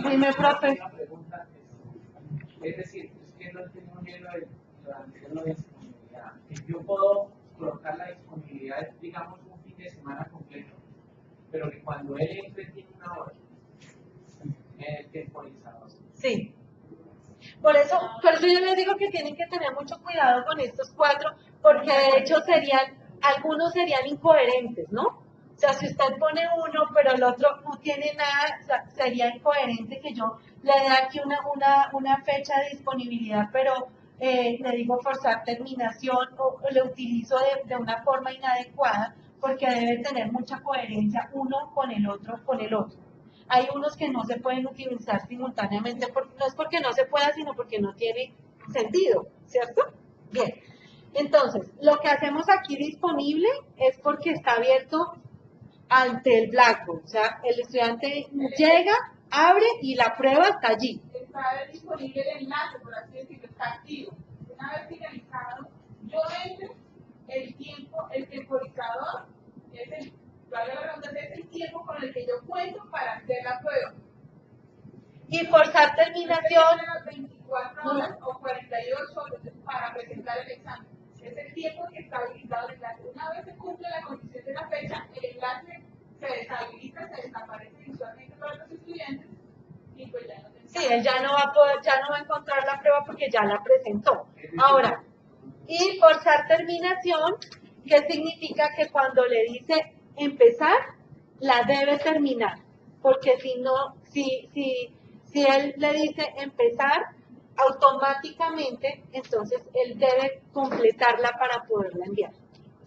Dime, profe. Es decir, es que no tengo un hielo de la disponibilidad. Yo puedo colocar la disponibilidad, digamos, un fin de semana completo, pero que cuando él entre tiene una hora en el temporizador. Sí. Por eso yo les digo que tienen que tener mucho cuidado con estos cuatro, porque de hecho algunos serían incoherentes, ¿no? O sea, si usted pone uno, pero el otro no tiene nada, o sea, sería incoherente que yo le dé aquí una fecha de disponibilidad, pero le digo forzar terminación o le utilizo de una forma inadecuada, porque debe tener mucha coherencia uno con el otro, Hay unos que no se pueden utilizar simultáneamente, no es porque no se pueda, sino porque no tiene sentido, ¿cierto? Bien, entonces, lo que hacemos aquí disponible es porque está abierto ante el Blackboard, o sea, el estudiante llega, abre y la prueba está allí. Está disponible el enlace, por así decirlo, está activo. Una vez finalizado, yo entro, el temporizador, es el tiempo con el que yo cuento para hacer la prueba. Y forzar terminación. 24 horas o 48 horas para presentar el examen. Es el tiempo que está habilitado el enlace. Una vez se cumple la condición de la fecha, el enlace se deshabilita, se desaparece visualmente para los estudiantes y pues ya no se. Sí, él ya no va a encontrar la prueba porque ya la presentó. Ahora, y forzar terminación, que significa que cuando le dice empezar, la debe terminar. Porque si no, si él le dice empezar, automáticamente, entonces él debe completarla para poderla enviar.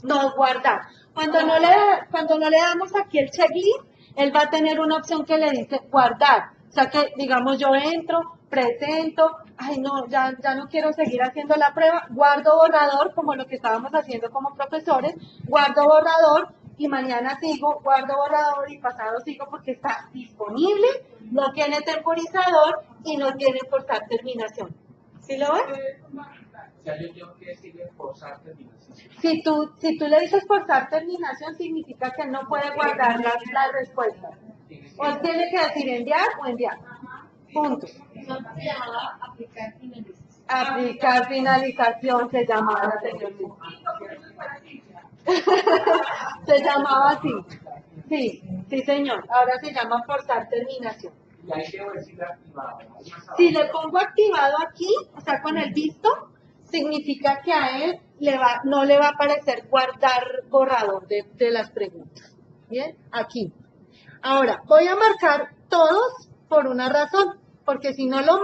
No guardar. Cuando no le damos aquí el checklist, él va a tener una opción que le dice guardar. O sea que, digamos, yo entro, presento, ay no, ya no quiero seguir haciendo la prueba, guardo borrador, como lo que estábamos haciendo como profesores, guardo borrador y mañana sigo, guardo borrador y pasado sigo porque está disponible, no tiene temporizador y no tiene forzar terminación. ¿Sí lo ves? O sea, yo tengo que decirle forzar terminación. Si tú le dices forzar terminación, significa que no puede guardar las respuestas. O él tiene que decir enviar o enviar. Punto. Eso se llamaba aplicar finalización. Aplicar finalización se llamaba, señor. Se llamaba así. Sí, señor. Ahora se llama forzar terminación. Y ahí debo decirle activado. Si le pongo activado aquí, o sea, con el visto, significa que a él no le va a aparecer guardar borrador de las preguntas. Bien, aquí. Ahora, voy a marcar todos por una razón, porque si no los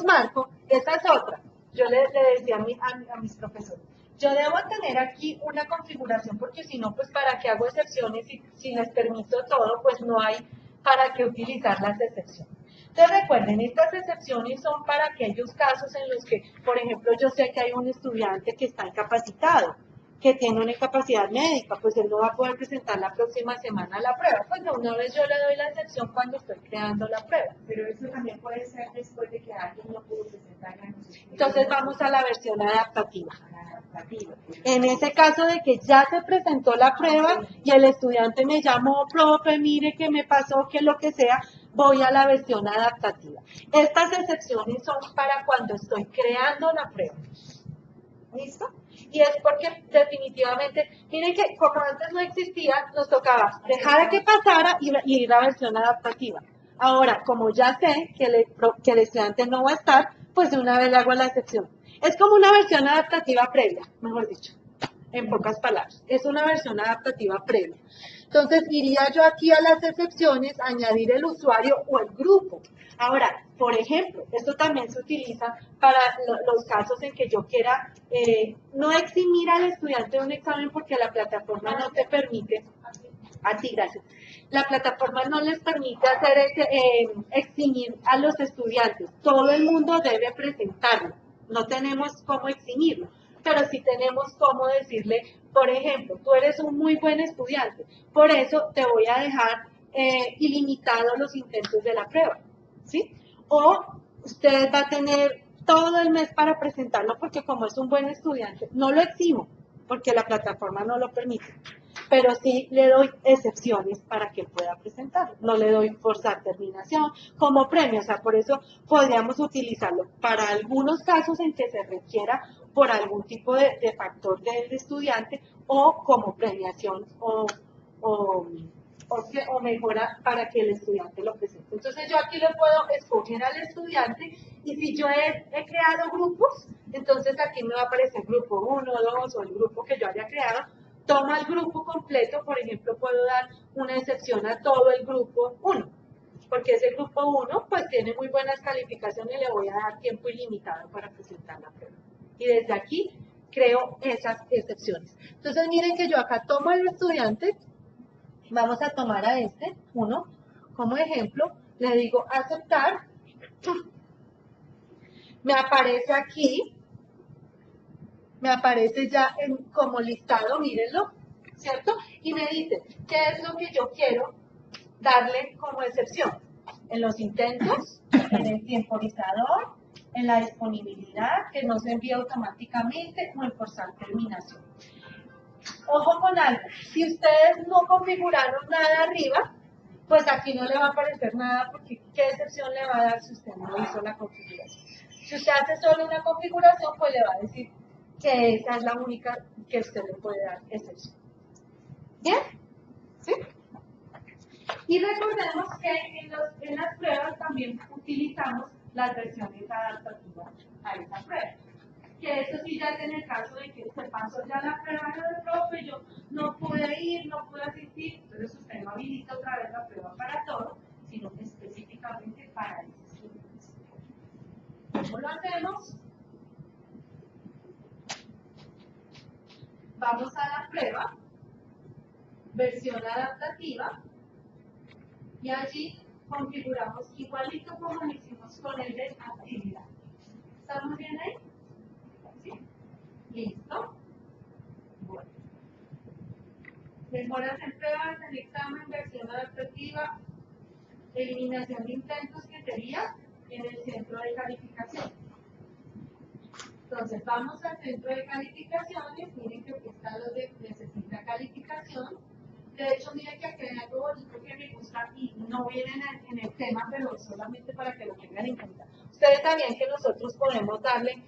marco, esa es otra. Yo le decía a mis profesores, yo debo tener aquí una configuración, porque si no, pues para qué hago excepciones y si les permito todo, pues no hay para qué utilizar las excepciones. Entonces recuerden, estas excepciones son para aquellos casos en los que, por ejemplo, yo sé que hay un estudiante que está incapacitado, que tiene una incapacidad médica, pues él no va a poder presentar la próxima semana la prueba. Pues de una vez yo le doy la excepción cuando estoy creando la prueba. Pero eso también puede ser después de que alguien no pudo presentar la Entonces vamos a la versión adaptativa. En ese caso de que ya se presentó la prueba y el estudiante me llamó, profe, mire qué me pasó, que lo que sea, voy a la versión adaptativa. Estas excepciones son para cuando estoy creando la prueba. ¿Listo? Y es porque definitivamente, miren que como antes no existía, nos tocaba dejar a que pasara y ir a la versión adaptativa. Ahora, como ya sé que el estudiante no va a estar, pues de una vez le hago la excepción. Es como una versión adaptativa previa, mejor dicho, en pocas palabras. Es una versión adaptativa previa. Entonces, iría yo aquí a las excepciones, añadir el usuario o el grupo. Ahora, por ejemplo, esto también se utiliza para los casos en que yo quiera no eximir al estudiante de un examen porque la plataforma no te permite, gracias. La plataforma no les permite hacer eximir a los estudiantes. Todo el mundo debe presentarlo. No tenemos cómo eximirlo, pero sí tenemos cómo decirle, por ejemplo, tú eres un muy buen estudiante, por eso te voy a dejar ilimitado los intentos de la prueba, ¿sí? O usted va a tener todo el mes para presentarlo porque como es un buen estudiante, no lo eximo, porque la plataforma no lo permite. Pero sí le doy excepciones para que pueda presentar. No le doy forzar terminación como premio. O sea, por eso podríamos utilizarlo para algunos casos en que se requiera por algún tipo de factor del estudiante o como premiación o mejora para que el estudiante lo presente. Entonces yo aquí le puedo escoger al estudiante y si yo he creado grupos, entonces aquí me va a aparecer grupo 1, 2 o el grupo que yo haya creado. Toma el grupo completo, por ejemplo, puedo dar una excepción a todo el grupo 1, porque ese grupo 1 pues tiene muy buenas calificaciones y le voy a dar tiempo ilimitado para presentar la prueba. Y desde aquí creo esas excepciones. Entonces miren que yo acá tomo al estudiante, vamos a tomar a este 1 como ejemplo, le digo aceptar, me aparece aquí, me aparece ya como listado, mírenlo, ¿cierto? Y me dice, ¿qué es lo que yo quiero darle como excepción? En los intentos, en el temporizador, en la disponibilidad, que no se envía automáticamente, o en forzar terminación. Ojo con algo, si ustedes no configuraron nada arriba, pues aquí no le va a aparecer nada, porque ¿qué excepción le va a dar si usted no hizo la configuración? Si usted hace solo una configuración, pues le va a decir que esa es la única que usted le puede dar excepción. ¿Bien? ¿Sí? Y recordemos que en las pruebas también utilizamos las versiones adaptativas a esa prueba. Que eso sí ya es en el caso de que se pasó ya la prueba del profe, yo no pude ir, no pude asistir, entonces usted no habilita otra vez la prueba para todo, sino específicamente para ese estudiante. ¿Cómo lo hacemos? Vamos a la prueba, versión adaptativa, y allí configuramos igualito como lo hicimos con el de actividad. ¿Estamos bien ahí? ¿Sí? ¿Listo? Bueno. Mejoras en pruebas, en examen, versión adaptativa, eliminación de intentos que sería en el centro de calificación. Entonces vamos al centro de calificaciones, miren que aquí están los de necesita calificación. De hecho, miren que aquí hay algo bonito que me gusta y no viene en el tema, pero solamente para que lo tengan en cuenta. Ustedes sabían que nosotros podemos darle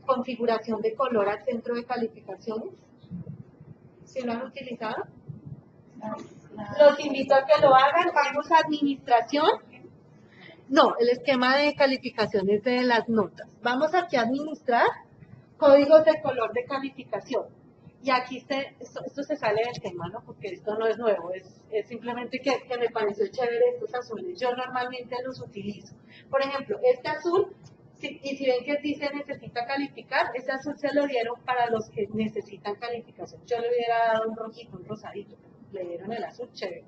configuración de color al centro de calificaciones. ¿Sí lo han utilizado? Los invito a que lo hagan. Vamos a administración. No, el esquema de calificaciones de las notas. Vamos aquí a administrar códigos de color de calificación. Y aquí esto se sale del tema, ¿no? Porque esto no es nuevo, es simplemente que me pareció chévere estos azules. Yo normalmente los utilizo. Por ejemplo, este azul, y si ven que dice necesita calificar, este azul se lo dieron para los que necesitan calificación. Yo le hubiera dado un rojito, un rosadito, le dieron el azul, chévere.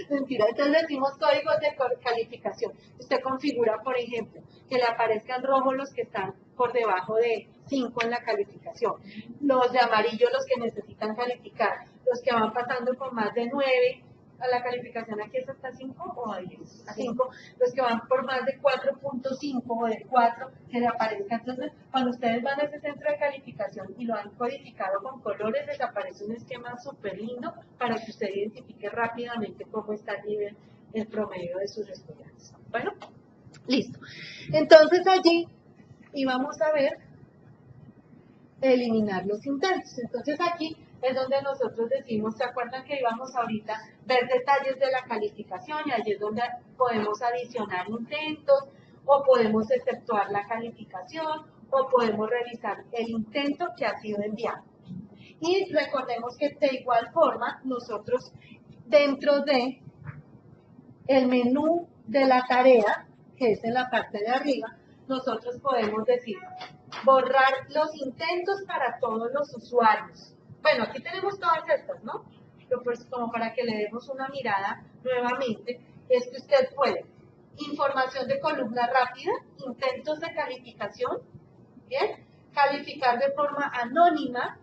Mentira, entonces decimos códigos de calificación. Usted configura, por ejemplo, que le aparezcan rojos los que están por debajo de 5 en la calificación, los de amarillo los que necesitan calificar, los que van pasando con más de 9 a la calificación, aquí es hasta 5 o a 10, a 5, los que van por más de 4.5 o de 4 que le aparezcan. Entonces, cuando ustedes van a ese centro de calificación y lo han codificado con colores, les aparece un esquema súper lindo para que usted identifique rápidamente cómo está el nivel, el promedio de sus estudiantes. Bueno, listo. Entonces allí íbamos a ver eliminar los intentos. Entonces aquí es donde nosotros decimos, ¿se acuerdan que íbamos ahorita a ver detalles de la calificación? Y allí es donde podemos adicionar intentos, o podemos exceptuar la calificación, o podemos revisar el intento que ha sido enviado. Y recordemos que de igual forma, nosotros dentro de el menú de la tarea, que es en la parte de arriba, nosotros podemos decir, borrar los intentos para todos los usuarios. Bueno, aquí tenemos todas estas, ¿no? Pero pues como para que le demos una mirada nuevamente, es que usted puede, información de columna rápida, intentos de calificación, ¿bien? Calificar de forma anónima,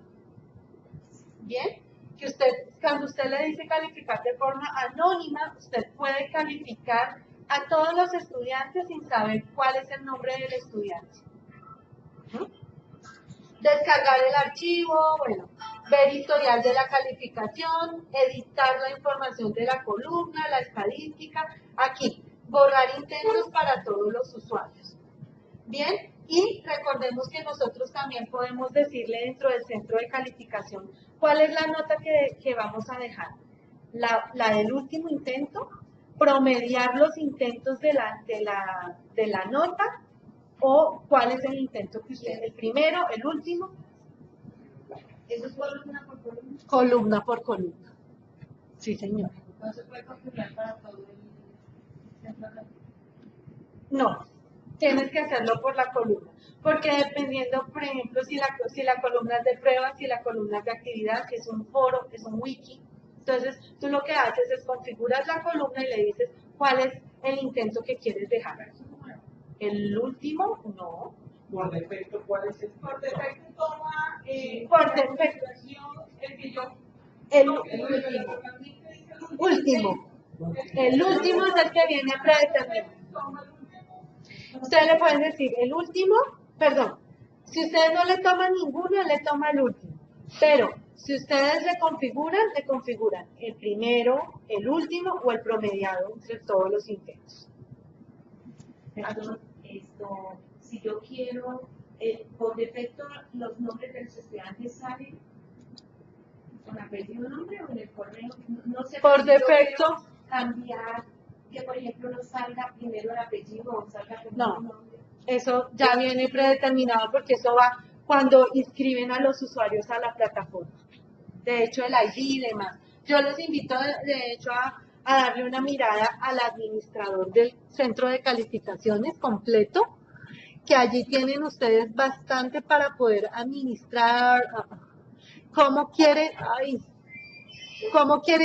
¿bien? Que usted, cuando usted le dice calificar de forma anónima, usted puede calificar a todos los estudiantes sin saber cuál es el nombre del estudiante. descargar el archivo, bueno, ver historial de la calificación, editar la información de la columna, la estadística, aquí, borrar intentos para todos los usuarios. Bien, y recordemos que nosotros también podemos decirle dentro del centro de calificación cuál es la nota que vamos a dejar. La del último intento, promediar los intentos de la nota, o cuál es el intento que usted, el primero, el último. ¿Eso es columna por columna? Columna por columna. Sí, señor. ¿No se puede configurar para todo el centro de No, tienes que hacerlo por la columna. Porque dependiendo, por ejemplo, si la columna es de pruebas, si la columna es de actividad, si es un foro, es un wiki. Entonces, tú lo que haces es configuras la columna y le dices cuál es el intento que quieres dejar. El último, no. Por defecto, ¿cuál es el? Por defecto toma Por defecto. el que yo El último. último. El último es el que viene predeterminado. Ustedes le pueden decir el último, perdón, si ustedes no le toman ninguno, le toma el último. Pero si ustedes le configuran el primero, el último o el promediado entre todos los intentos. Perdón, si yo quiero, por defecto, los nombres de los estudiantes salen con apellido nombre o en el correo. No sé Por si yo defecto. quiero cambiar, que por ejemplo no salga primero el apellido o salga primero No. el nombre. Eso ya viene predeterminado porque eso va cuando inscriben a los usuarios a la plataforma. De hecho, el ID y demás. Yo los invito, de hecho, a darle una mirada al administrador del centro de calificaciones completo, que allí tienen ustedes bastante para poder administrar cómo quiere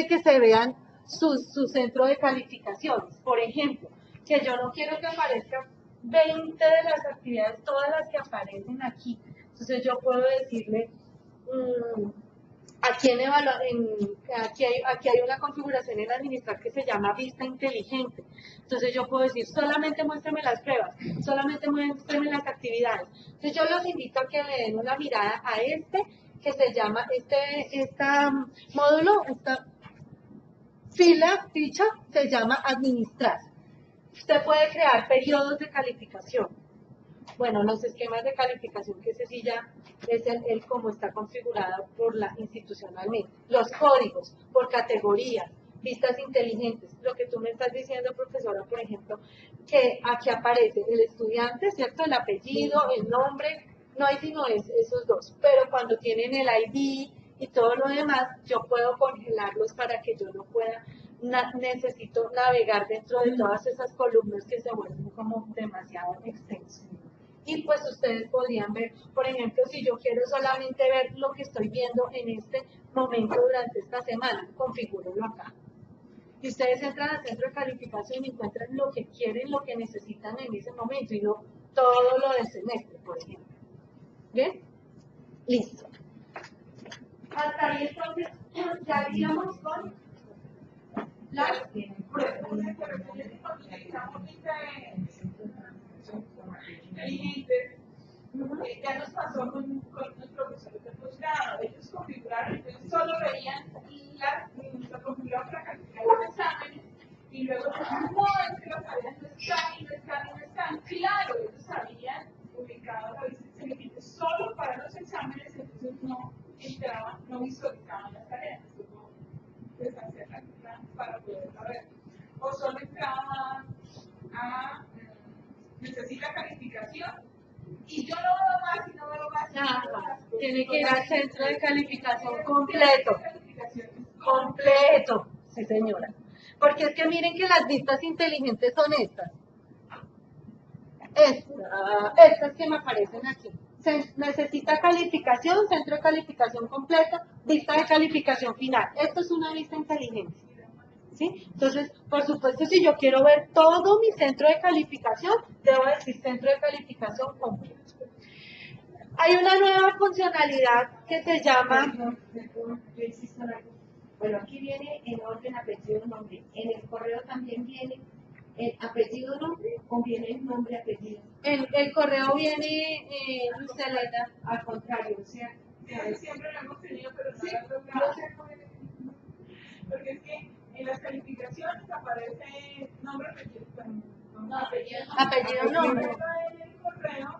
que se vean su centro de calificaciones. Por ejemplo, que yo no quiero que aparezcan 20 de las actividades, todas las que aparecen aquí. Entonces yo puedo decirle, aquí hay una configuración en administrar que se llama vista inteligente. Entonces yo puedo decir, solamente muéstrame las pruebas, solamente muéstrame las actividades. Entonces yo los invito a que le den una mirada a que se llama, módulo, esta ficha, se llama administrar. Usted puede crear periodos de calificación. Bueno, los esquemas de calificación, que ese sí ya es el cómo está configurado institucionalmente. Los códigos por categorías, vistas inteligentes. Lo que tú me estás diciendo, profesora, por ejemplo, que aquí aparece el estudiante, ¿cierto? El apellido, el nombre, no hay sino esos dos. Pero cuando tienen el ID y todo lo demás, yo puedo congelarlos para que yo no pueda, necesito navegar dentro de todas esas columnas que se vuelven como demasiado extensas. Y pues ustedes podrían ver, por ejemplo, si yo quiero solamente ver lo que estoy viendo en este momento durante esta semana, configúrenlo acá. Y ustedes entran al centro de calificación y encuentran lo que quieren, lo que necesitan en ese momento y no todo lo del semestre, por ejemplo. ¿Bien? Listo. Hasta ahí entonces ya iríamos con las pruebas. Inteligentes, ya nos pasó con los profesores de posgrado. Ellos configuraron, entonces solo veían se configuraron para calificar los exámenes y luego no, es que los habían no están. Claro, ellos habían ubicado la vista inteligente solo para los exámenes, entonces no entraban, no visualizaban las tareas. Tuvo que hacer la para poder saber. O solo entraban a necesita calificación y yo no veo más y no veo más. Nada, tiene que ir al centro de calificación completo. Completo, sí señora. Porque es que miren que las vistas inteligentes son estas. Estas que me aparecen aquí. Se necesita calificación, centro de calificación completo, vista de calificación final. Esto es una vista inteligente. ¿Sí? Entonces, por supuesto, si yo quiero ver todo mi centro de calificación, debo decir centro de calificación completo. Hay una nueva funcionalidad que se llama... Bueno, aquí viene en orden apellido nombre. En el correo también viene ¿El apellido nombre o viene el nombre apellido? El correo viene, Luz Elena. Al contrario, o sea, Siempre lo hemos tenido, pero no sí, lo han logrado. Porque es que en las calificaciones aparece nombre, apellido, no, Apellido, nombre. En el correo,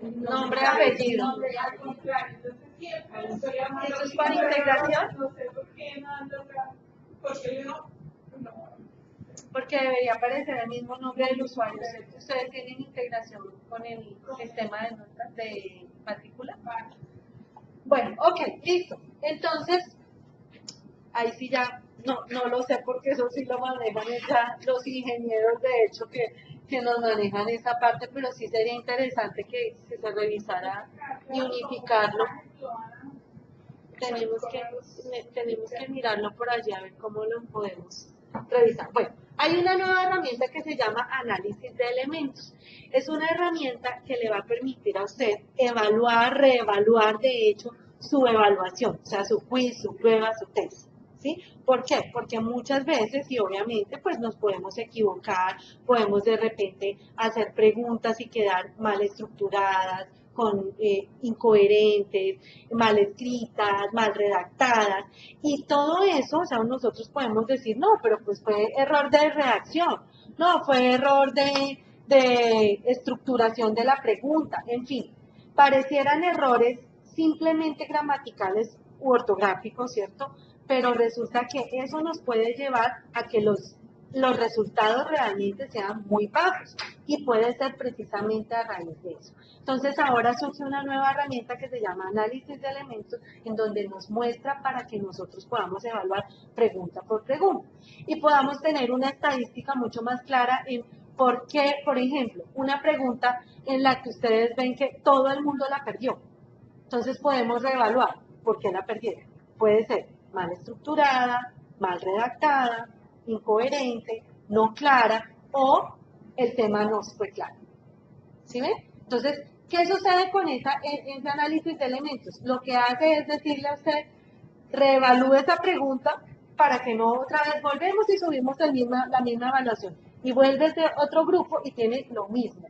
Nombre, apellido. Nombre, al contrario. Entonces siempre estoy llamando. ¿Eso es para integración? No sé por qué no han logrado. Porque yo no. Porque debería aparecer el mismo nombre del usuario. ¿Ustedes tienen integración con el sistema de notas de matrícula? Bueno, ok, listo. Entonces, ahí sí ya no lo sé porque eso sí lo manejan ya los ingenieros de hecho que nos manejan esa parte, pero sí sería interesante que se revisara y unificarlo. Tenemos que mirarlo por allá a ver cómo lo podemos revisar. Bueno, hay una nueva herramienta que se llama análisis de elementos. Es una herramienta que le va a permitir a usted evaluar, reevaluar, de hecho, su evaluación, o sea, su quiz, su prueba, su test. ¿Sí? ¿Por qué? Porque muchas veces, y obviamente, pues nos podemos equivocar, podemos de repente hacer preguntas y quedar mal estructuradas, con incoherentes, mal escritas, mal redactadas, y todo eso, o sea, nosotros podemos decir, no, pero pues fue error de redacción, no, fue error de estructuración de la pregunta, en fin, parecieran errores simplemente gramaticales u ortográficos, ¿cierto? Pero resulta que eso nos puede llevar a que los resultados realmente sean muy bajos y puede ser precisamente a raíz de eso. Entonces ahora surge una nueva herramienta que se llama análisis de elementos, en donde nos muestra para que nosotros podamos evaluar pregunta por pregunta y podamos tener una estadística mucho más clara en por qué, por ejemplo, una pregunta en la que ustedes ven que todo el mundo la perdió. Entonces podemos reevaluar por qué la perdieron. Puede ser mal estructurada, mal redactada, incoherente, no clara o el tema no fue claro. ¿Sí ven? Entonces, ¿qué sucede con ese análisis de elementos? Lo que hace es decirle a usted, reevalúe esa pregunta para que no otra vez volvemos y subimos la misma evaluación. Y vuelve de otro grupo y tiene lo mismo.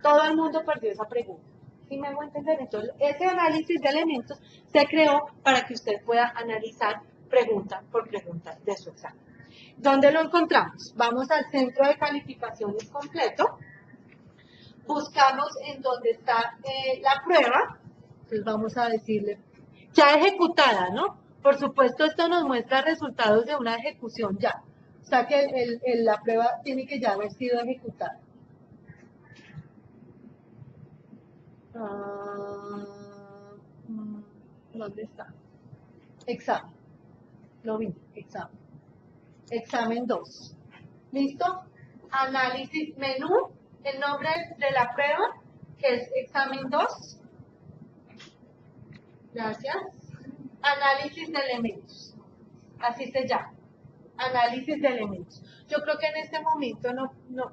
Todo el mundo perdió esa pregunta. ¿Sí me hago entender? Entonces, ese análisis de elementos se creó para que usted pueda analizar pregunta por pregunta de su examen. ¿Dónde lo encontramos? Vamos al centro de calificaciones completo. Buscamos en donde está la prueba. Entonces vamos a decirle, ya ejecutada, ¿no? Por supuesto, esto nos muestra resultados de una ejecución ya. O sea que la prueba tiene que ya haber sido ejecutada. ¿Dónde está? Examen. Lo vi, examen. Examen 2. ¿Listo? Análisis, menú, el nombre de la prueba, que es examen 2. Gracias. Análisis de elementos. Así se llama. Análisis de elementos. Yo creo que en este momento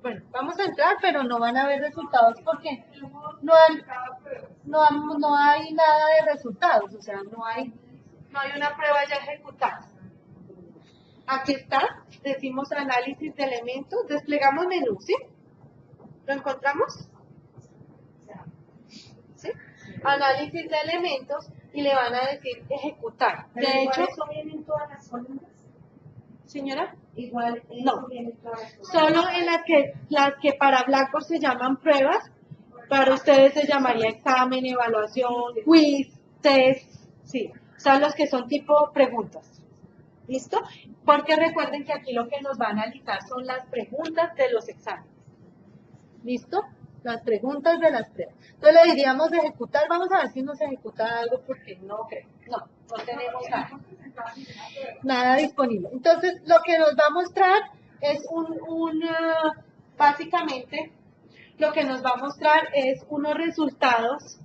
bueno, vamos a entrar, pero no van a haber resultados porque no hay nada de resultados, o sea, no hay una prueba ya ejecutada. Aquí está, decimos análisis de elementos, desplegamos menú, ¿sí? ¿Lo encontramos? ¿Sí? Análisis de elementos y le van a decir ejecutar. De hecho, ¿eso viene en todas las columnas? Señora, Igual no, viene en todas las columnas. solo en las que para Blackboard se llaman pruebas, para ustedes se llamaría examen, evaluación, quiz, test, sí, o sea, los que son tipo preguntas. ¿Listo? Porque recuerden que aquí lo que nos va a analizar son las preguntas de los exámenes. ¿Listo? Las preguntas de las pruebas. Entonces le diríamos de ejecutar, vamos a ver si nos ejecuta algo porque no creo. No tenemos nada disponible. Entonces lo que nos va a mostrar es básicamente lo que nos va a mostrar es unos resultados.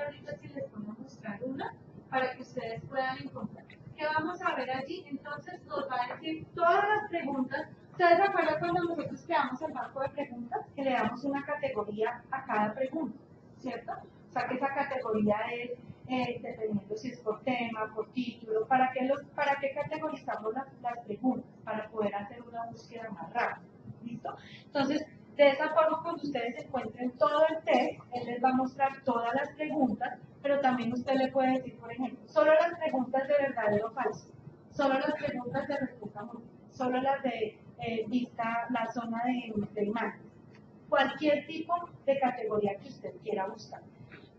ahorita si les puedo mostrar una para que ustedes puedan encontrar. ¿Qué vamos a ver allí? Entonces nos va a decir todas las preguntas. ¿Ustedes se acuerdan cuando nosotros creamos el banco de preguntas? Que le damos una categoría a cada pregunta, ¿cierto? O sea que esa categoría es dependiendo si es por tema, por título, ¿para qué categorizamos las preguntas? Para poder hacer una búsqueda más rápida, ¿listo? Entonces, de esa forma, cuando ustedes encuentren todo el test, él les va a mostrar todas las preguntas, pero también usted le puede decir, por ejemplo, solo las preguntas de verdadero o falso, solo las preguntas de respuesta múltiple, solo las de vista, la zona de imágenes, cualquier tipo de categoría que usted quiera buscar.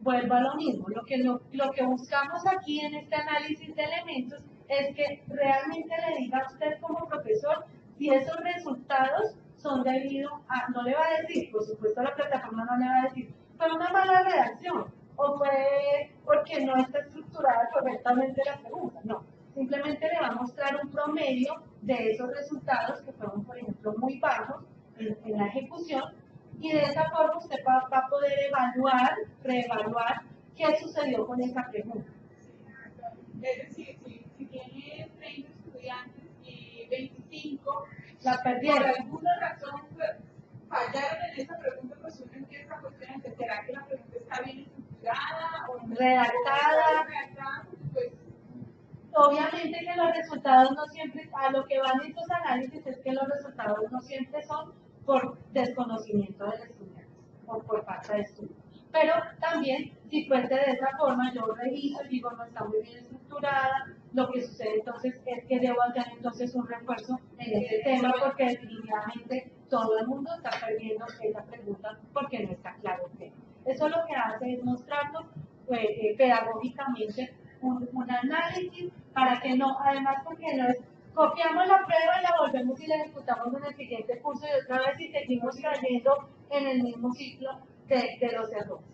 Vuelvo a lo mismo, lo que buscamos aquí en este análisis de elementos es que realmente le diga a usted como profesor si esos resultados son debido a, no le va a decir, por supuesto la plataforma no le va a decir, fue una mala redacción o fue porque no está estructurada correctamente la pregunta, no, simplemente le va a mostrar un promedio de esos resultados que fueron, por ejemplo, muy bajos en la ejecución. Y de esa forma usted va a poder evaluar, reevaluar qué sucedió con esa pregunta. Es decir, si tiene 30 estudiantes y 25 la perdieron. Por alguna razón fallaron en esa pregunta, pues uno empieza a cuestionarse, ¿será que la pregunta está bien estructurada o redactada? Pues, obviamente que los resultados no siempre, a lo que van estos análisis es que los resultados no siempre son por desconocimiento del estudiante o por falta de estudio. Pero también, si fuese de esa forma, yo reviso y digo, no está muy bien estructurada, lo que sucede entonces es que debo hacer entonces un refuerzo en ese tema porque definitivamente todo el mundo está perdiendo esa pregunta porque no está claro el tema. Eso lo que hace es mostrarnos pedagógicamente un análisis para que no, además porque no es copiamos la prueba y la volvemos y la ejecutamos en el siguiente curso y otra vez y seguimos cayendo en el mismo ciclo de los errores.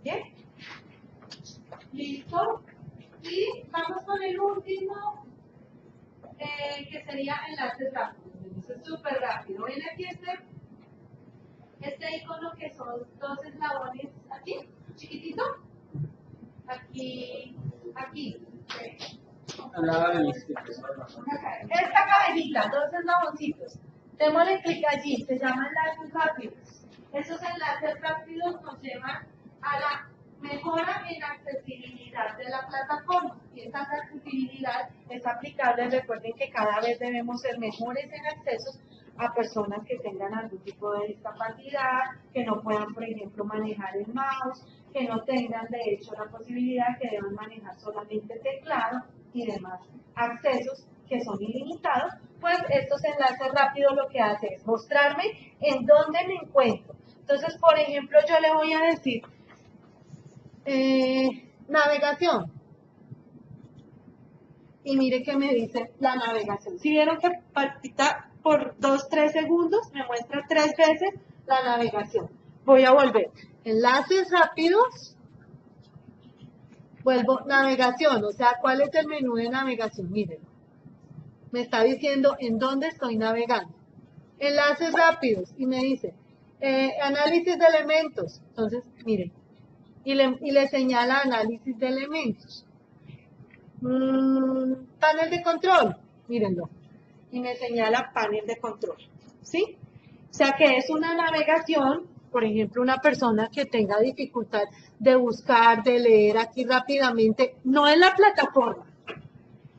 ¿Bien? ¿Listo? Y vamos con el último, que sería enlaces rápidos. Eso es súper rápido. Ven aquí este icono que son dos eslabones aquí, chiquitito. Aquí. Esta cabecita, dos eslaboncitos. Démosle clic allí, se llama enlaces rápidos. Esos enlaces rápidos nos llevan a la mejora en accesibilidad de la plataforma. Y esa accesibilidad es aplicable. Recuerden que cada vez debemos ser mejores en accesos a personas que tengan algún tipo de discapacidad, que no puedan, por ejemplo, manejar el mouse, que no tengan, de hecho, la posibilidad que deban manejar solamente teclado y demás accesos que son ilimitados. Pues estos enlaces rápidos lo que hace es mostrarme en dónde me encuentro. Entonces, por ejemplo, yo le voy a decir navegación. Y mire que me dice la navegación. Si vieron que palpita por 2-3 segundos, me muestra 3 veces la navegación. Voy a volver. Enlaces rápidos. Vuelvo navegación. O sea, ¿cuál es el menú de navegación? Miren. Me está diciendo en dónde estoy navegando. Enlaces rápidos. Y me dice análisis de elementos. Entonces, miren. Y le señala análisis de elementos. Panel de control, mírenlo, y me señala panel de control, ¿sí? O sea que es una navegación, por ejemplo, una persona que tenga dificultad de buscar, de leer aquí rápidamente, no en la plataforma,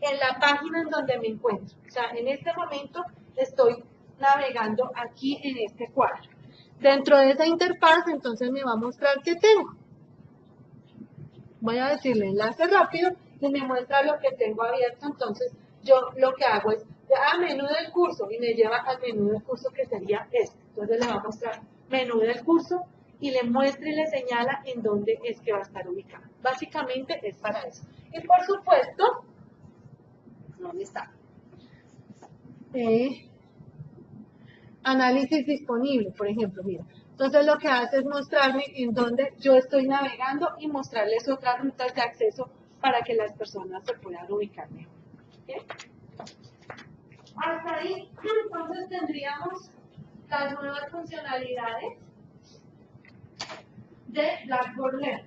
en la página en donde me encuentro. O sea, en este momento estoy navegando aquí en este cuadro. Dentro de esa interfaz, entonces me va a mostrar qué tengo. Voy a decirle enlace rápido y me muestra lo que tengo abierto. Entonces yo lo que hago es menú del curso y me lleva al menú del curso que sería este. Entonces le va a mostrar menú del curso y le muestra y le señala en dónde es que va a estar ubicado. Básicamente es para eso. Y por supuesto, ¿dónde está? Análisis disponible, por ejemplo, mira. Entonces lo que hace es mostrarme en dónde yo estoy navegando y mostrarles otras rutas de acceso para que las personas se puedan ubicar mejor. ¿Bien? Hasta ahí, entonces tendríamos las nuevas funcionalidades de Blackboard Learn.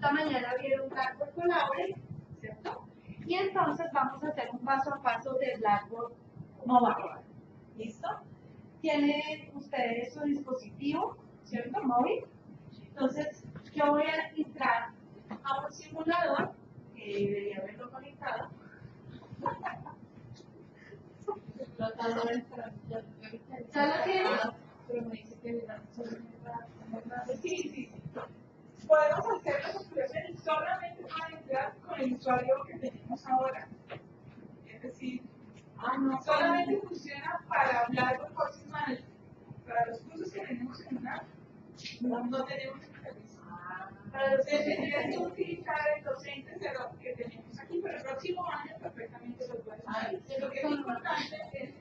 Esta mañana vieron Blackboard Collaborate, ¿cierto? Y entonces vamos a hacer un paso a paso de Blackboard Mobile. ¿Listo? Tienen ustedes su dispositivo, ¿cierto? Móvil. Entonces, yo voy a entrar a un simulador que debería haberlo conectado. ¿Ya lo tienen? Pero me dice que sí. Podemos hacer las operaciones solamente para entrar con el usuario que tenemos ahora. Es decir, solamente funciona para hablar con Course Manager. Para los cursos que tenemos en una, no tenemos el servicio. Para los que tendrían que utilizar el docente cero que tenemos aquí, pero el próximo año perfectamente lo pueden hacer. Lo que es importante es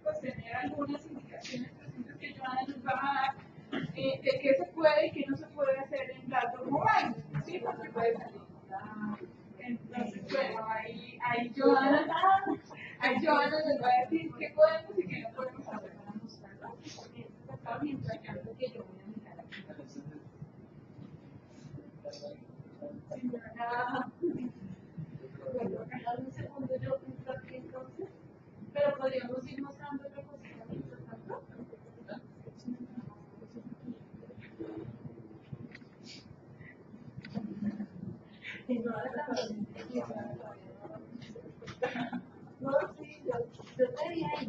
pues, tener algunas indicaciones presentes que Joana nos va a dar de qué se puede y qué no se puede hacer en Blackboard Mobile. ¿Sí? Porque puede salir. Entonces, bueno, ahí Joana nos va a decir qué podemos y qué no podemos hacer. Mientras tanto, que yo voy a mirar aquí. Bueno, un segundo, yo entro aquí entonces, pero podríamos ir mostrando otra cosita mientras tanto. No, sí, yo estaría ahí.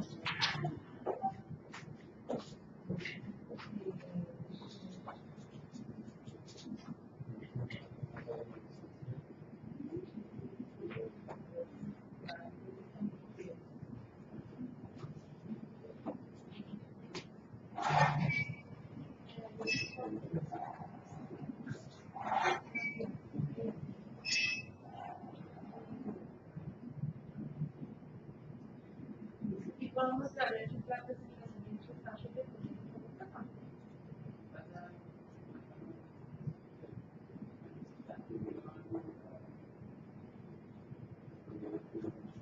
Y podemos darle un plato de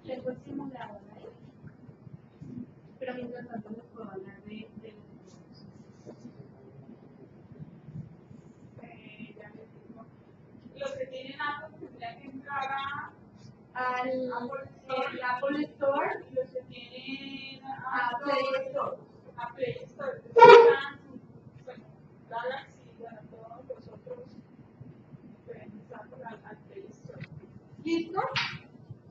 tengo el simulador ahí, pero mientras tanto les puedo hablar de los que tienen Apple tendrían que entrar al Apple Store y los que tienen Play Store. A Play Store. Bueno, Galaxy, bueno, todos los otros pueden entrar al Play Store. ¿Listo?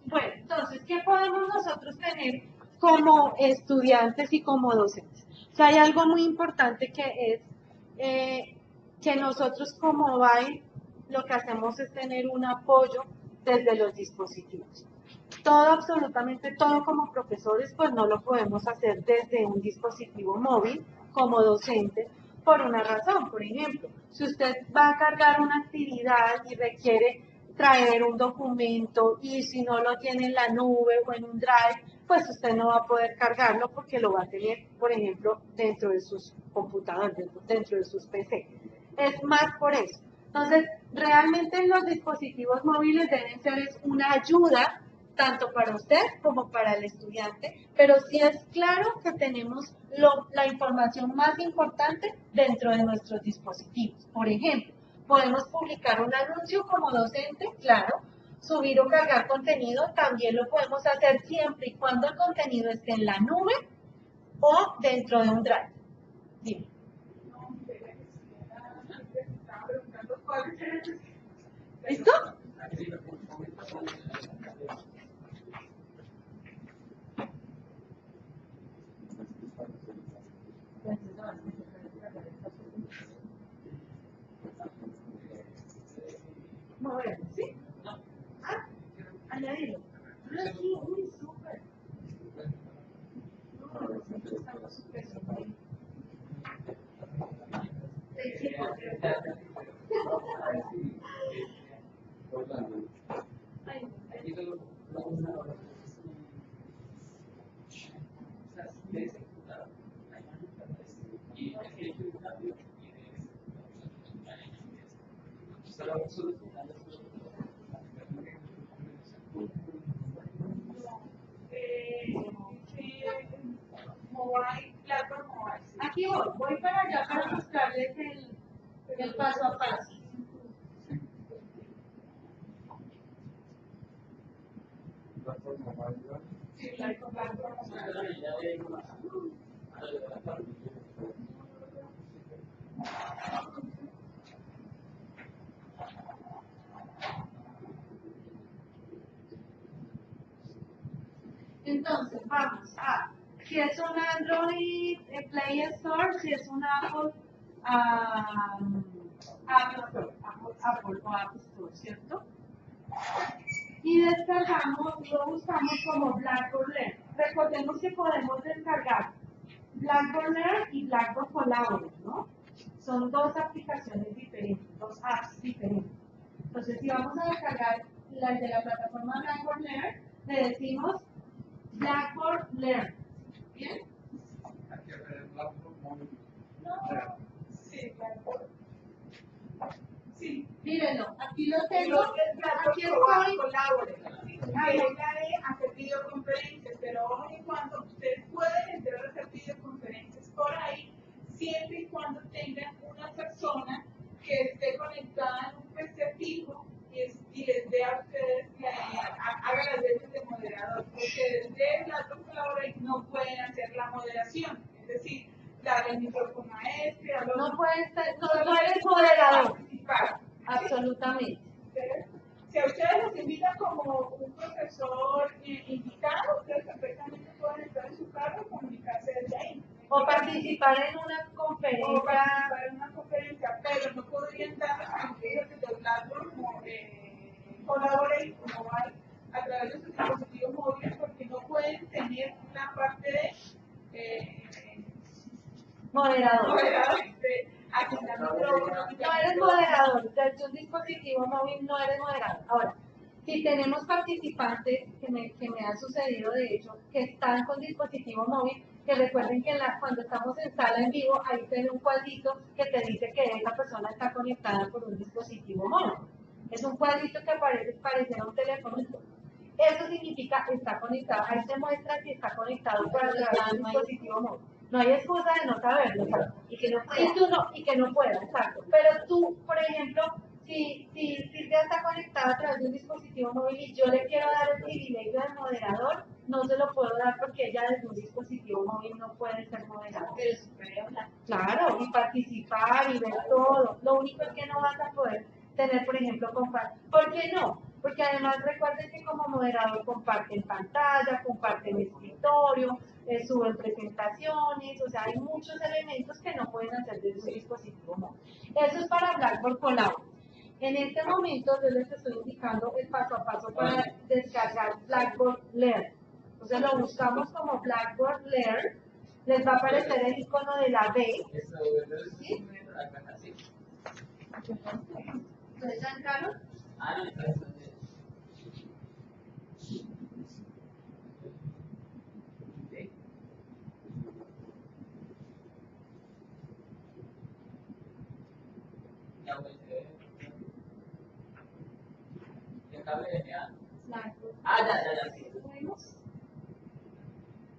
Bueno, entonces, ¿qué podemos nosotros tener como estudiantes y como docentes? O sea, hay algo muy importante que es que nosotros como Mobile lo que hacemos es tener un apoyo desde los dispositivos. Todo, absolutamente todo como profesores, pues no lo podemos hacer desde un dispositivo móvil como docente por una razón. Por ejemplo, si usted va a cargar una actividad y requiere traer un documento y si no lo tiene en la nube o en un drive, pues usted no va a poder cargarlo porque lo va a tener, por ejemplo, dentro de sus computadores, dentro de sus PC. Es más por eso. Entonces, realmente los dispositivos móviles deben ser una ayuda tanto para usted como para el estudiante, pero sí es claro que tenemos la información más importante dentro de nuestros dispositivos. Por ejemplo, podemos publicar un anuncio como docente, claro, subir o cargar contenido, también lo podemos hacer siempre y cuando el contenido esté en la nube o dentro de un drive. Dime. ¿Listo? Mover, ¿sí? Ah, añadirlo. Ah, sí, uy, súper. No, nosotros estamos súper, súper. Aquí voy para allá para mostrarles el paso a paso. eso Blackboard. Entonces, vamos a, si es un Android Play Store, si es un Apple, Apple Store, Apple o App Store, ¿cierto? Y descargamos, lo buscamos como Blackboard Learn. Recordemos que podemos descargar Blackboard Learn y Blackboard Collaborate, ¿no? Son dos aplicaciones diferentes, dos apps diferentes. Entonces, si vamos a descargar las de la plataforma Blackboard Learn, le decimos Blackboard Learn. ¿Bien? Sí, Blackboard. Sí. Mírenlo, aquí lo tengo. Aquí estoy. Ahí es la de hacer videoconferencias, pero aún y cuando ustedes pueden entrar a hacer videoconferencias por ahí, siempre y cuando tengan una persona que esté conectada en un PC fijo y les dé a ustedes, haga las veces de moderador, porque desde Blackboard Collaborate no pueden hacer la moderación, es decir, darle el micrófono a este, a los No puedes ser, no eres moderador. participar. Absolutamente. Si a ustedes los invitan como un profesor invitado, ustedes perfectamente pueden estar en su carro y comunicarse desde ahí. O participar en una O conferencia. participar en una conferencia, pero no podrían dar las conferencias de Blackboard como Collaborate como hay a través de sus dispositivos móviles porque no pueden tener una parte de Moderador. moderador asignando micrófonos. No eres moderador. Desde un dispositivo móvil no eres moderador. Ahora, si tenemos participantes, que me ha sucedido de hecho, que están con dispositivo móvil, que recuerden que cuando estamos en sala en vivo, ahí tiene un cuadrito que te dice que esa persona está conectada por un dispositivo móvil. Es un cuadrito que pareciera un teléfono. Eso significa que está conectado. Ahí se muestra que está conectado por a través de un dispositivo móvil. No hay excusa de no saberlo. Y que no pueda. Y que no pueda, exacto. Pero tú, por ejemplo, si ya está conectado a través de un dispositivo móvil y yo le quiero dar el privilegio de moderador, no se lo puedo dar porque ella desde un dispositivo móvil no puede ser moderador. Pero se puede hablar. Claro, y participar y ver todo. Lo único es que no vas a poder tener, por ejemplo, compartir. ¿Por qué no? Porque además recuerden que como moderador comparten pantalla, comparten escritorio, suben presentaciones, o sea, hay muchos elementos que no pueden hacer desde un dispositivo móvil. Eso es para Blackboard Collaborate. En este momento yo les estoy indicando el paso a paso para descargar Blackboard Learn. Entonces lo buscamos como Blackboard Learn, les va a aparecer el icono de la B. ¿Sí? ¿Ustedes ya entraron? Ya, sí.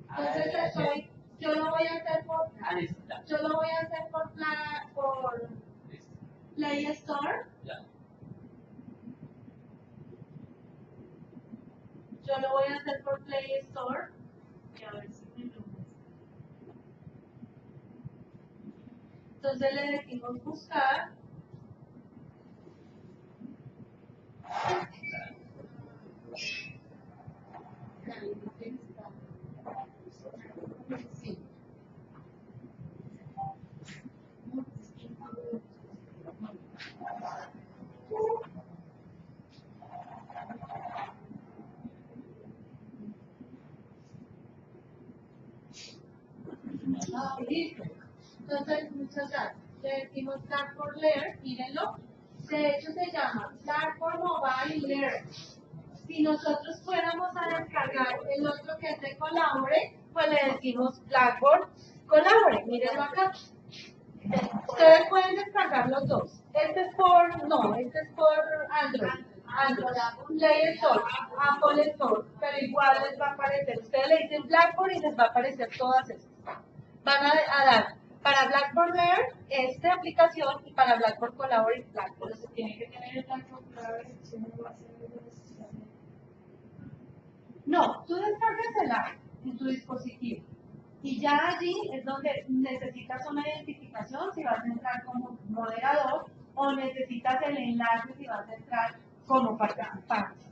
Entonces yo lo voy a hacer por Listo, ya. yo lo voy a hacer por Listo. Play Store. Ya. Yo lo voy a hacer por Play Store. Y a ver si me lo muestra. Entonces le decimos buscar. Sí. Listo. Entonces, muchas gracias. Le decimos Blackboard Learn, mírenlo. De hecho, se llama Blackboard Mobile Learn. Si nosotros fuéramos a descargar el otro que es de Collaborate, pues le decimos Blackboard Collaborate. Mírenlo acá. Ustedes pueden descargar los dos. Este es por Android. Play Store, Apple Store, pero igual les va a aparecer. Ustedes le dicen Blackboard y les va a aparecer todas estas. Van a dar para Blackboard Learn esta aplicación y para Blackboard Collaborate Blackboard. Pero se tiene que tener el Blackboard Collaborate, si no va a ser No, tú descargas el app. en tu dispositivo. Y ya allí es donde necesitas una identificación si vas a entrar como moderador o necesitas el enlace si vas a entrar como participante.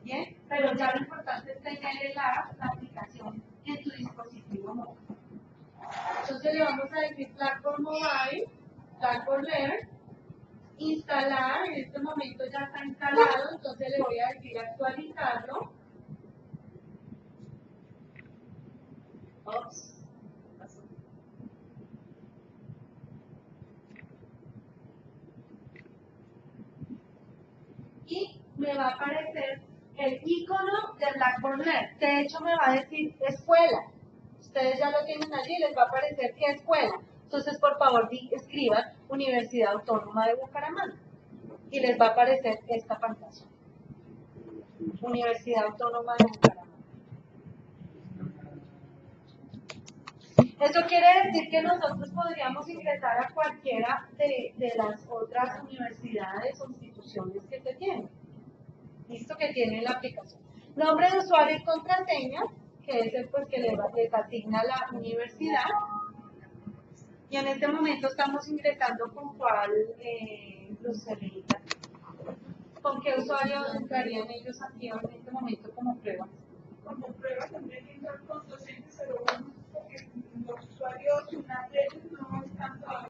¿Bien? Pero ya lo importante es tener la aplicación en tu dispositivo móvil. Entonces le vamos a decir Blackboard Mobile, Blackboard Learn, instalar, en este momento ya está instalado, entonces le voy a decir actualizarlo. Ops. Y me va a aparecer el icono de Blackboard Learn. De hecho, me va a decir escuela. Ustedes ya lo tienen allí, les va a aparecer qué escuela. Entonces, por favor, escriban Universidad Autónoma de Bucaramanga. Y les va a aparecer esta pantalla. Universidad Autónoma de Bucaramanga. Eso quiere decir que nosotros podríamos ingresar a cualquiera de las otras universidades o instituciones que se tienen. Listo, que tienen la aplicación. Nombre de usuario y contraseña, que es el pues, que les asigna la universidad. Y en este momento estamos ingresando con cuál, Lucelita. ¿Con qué usuario entrarían ellos aquí en este momento como prueba?